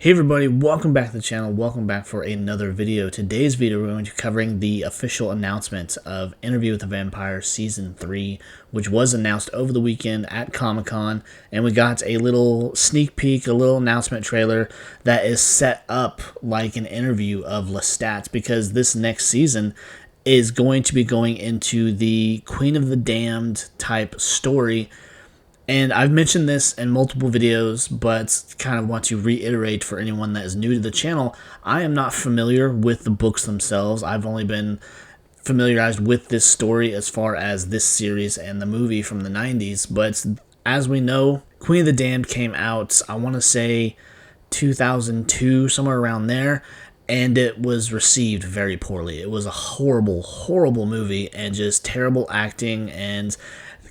Hey everybody, welcome back to the channel, welcome back for another video. Today's video we're going to be covering the official announcement of Interview with the Vampire Season 3, which was announced over the weekend at Comic-Con, and we got a little sneak peek, a little announcement trailer that is set up like an interview of Lestat, because this next season is going to be going into the Queen of the Damned type story. And I've mentioned this in multiple videos, but kind of want to reiterate for anyone that is new to the channel, I am not familiar with the books themselves. I've only been familiarized with this story as far as this series and the movie from the 90s. But as we know, Queen of the Damned came out, I want to say 2002, somewhere around there. And it was received very poorly. It was a horrible, horrible movie and just terrible acting and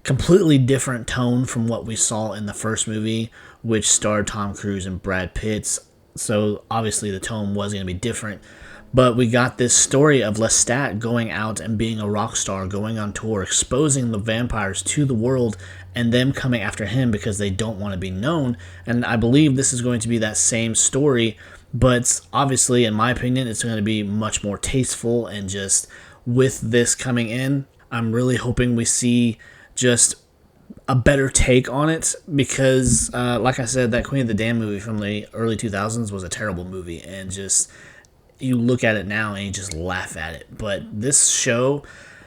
completely different tone from what we saw in the first movie, which starred Tom Cruise and Brad Pitt. So obviously the tone was going to be different. But we got this story of Lestat going out and being a rock star, going on tour, exposing the vampires to the world, and them coming after him because they don't want to be known. And I believe this is going to be that same story, but obviously, in my opinion, it's going to be much more tasteful. And just with this coming in, I'm really hoping we see just a better take on it, because like I said, that Queen of the Damned movie from the early 2000s was a terrible movie, and just you look at it now and you just laugh at it. But this show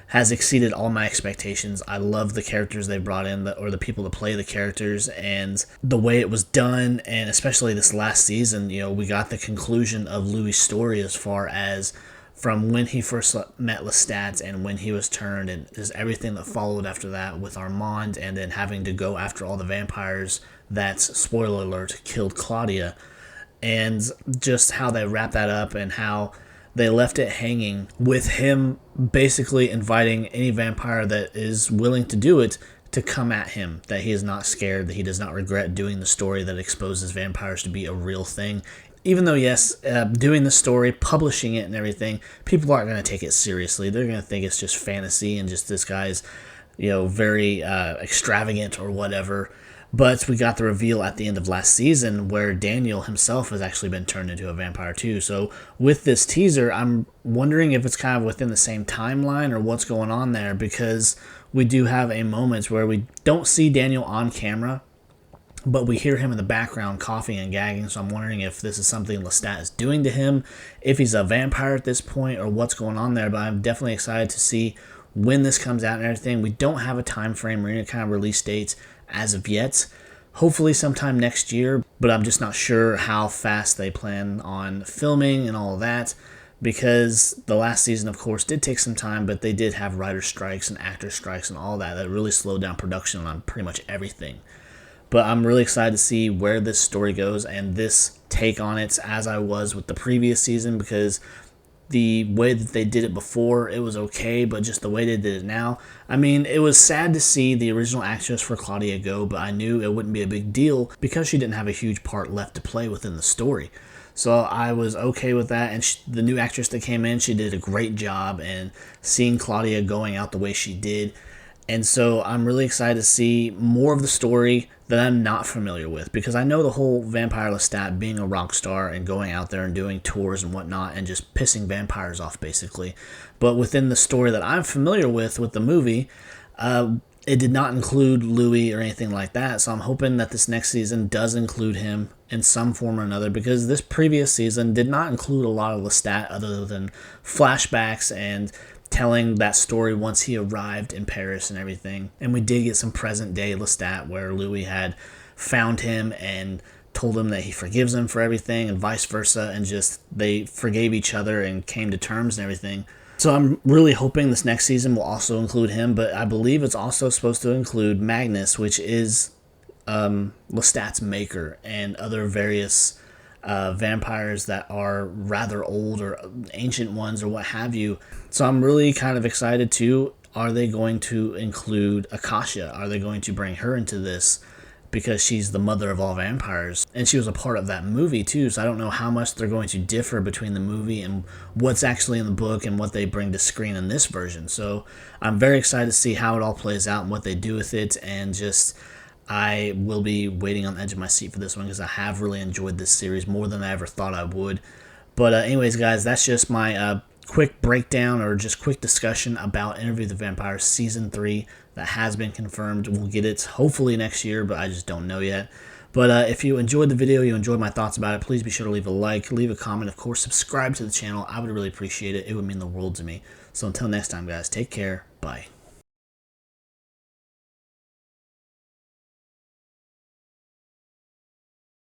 has exceeded all my expectations. I love the characters they brought in, or the people to play the characters, and the way it was done. And especially this last season, we got the conclusion of Louis' story as far as from when he first met Lestat and when he was turned, and just everything that followed after that with Armand, and then having to go after all the vampires that, spoiler alert, killed Claudia, and just how they wrapped that up and how they left it hanging with him basically inviting any vampire that is willing to do it to come at him, that he is not scared, that he does not regret doing the story that exposes vampires to be a real thing. Even though, yes, doing the story, publishing it and everything, people aren't going to take it seriously. They're going to think it's just fantasy and just this guy's, very extravagant or whatever. But we got the reveal at the end of last season where Daniel himself has actually been turned into a vampire too. So with this teaser, I'm wondering if it's kind of within the same timeline or what's going on there, because we do have a moment where we don't see Daniel on camera, but we hear him in the background coughing and gagging. So I'm wondering if this is something Lestat is doing to him, if he's a vampire at this point, or what's going on there. But I'm definitely excited to see when this comes out and everything. We don't have a time frame or any kind of release dates as of yet. Hopefully sometime next year, but I'm just not sure how fast they plan on filming and all of that, because the last season, of course, did take some time, but they did have writer strikes and actor strikes and all that really slowed down production on pretty much everything. But I'm really excited to see where this story goes and this take on it, as I was with the previous season, because the way that they did it before, it was okay, but just the way they did it now, I mean, it was sad to see the original actress for Claudia go, but I knew it wouldn't be a big deal because she didn't have a huge part left to play within the story. So I was okay with that, and the new actress that came in, she did a great job, and seeing Claudia going out the way she did. And so I'm really excited to see more of the story that I'm not familiar with, because I know the whole vampire Lestat being a rock star and going out there and doing tours and whatnot and just pissing vampires off basically. But within the story that I'm familiar with the movie, it did not include Louis or anything like that. So I'm hoping that this next season does include him in some form or another, because this previous season did not include a lot of Lestat other than flashbacks and telling that story once he arrived in Paris and everything. And we did get some present day Lestat where Louis had found him and told him that he forgives him for everything, and vice versa, and just they forgave each other and came to terms and everything. So I'm really hoping this next season will also include him, but I believe it's also supposed to include Magnus, which is Lestat's maker, and other various vampires that are rather old or ancient ones or what have you. So I'm really kind of excited too. Are they going to include Akasha? Are they going to bring her into this? Because she's the mother of all vampires, and she was a part of that movie too. So I don't know how much they're going to differ between the movie and what's actually in the book and what they bring to screen in this version. So I'm very excited to see how it all plays out and what they do with it, and just I will be waiting on the edge of my seat for this one because I have really enjoyed this series more than I ever thought I would. But anyways, guys, that's just my quick breakdown or just quick discussion about Interview with the Vampire Season 3 that has been confirmed. We'll get it hopefully next year, but I just don't know yet. But if you enjoyed the video, you enjoyed my thoughts about it, please be sure to leave a like, leave a comment, of course, subscribe to the channel. I would really appreciate it. It would mean the world to me. So until next time, guys, take care. Bye.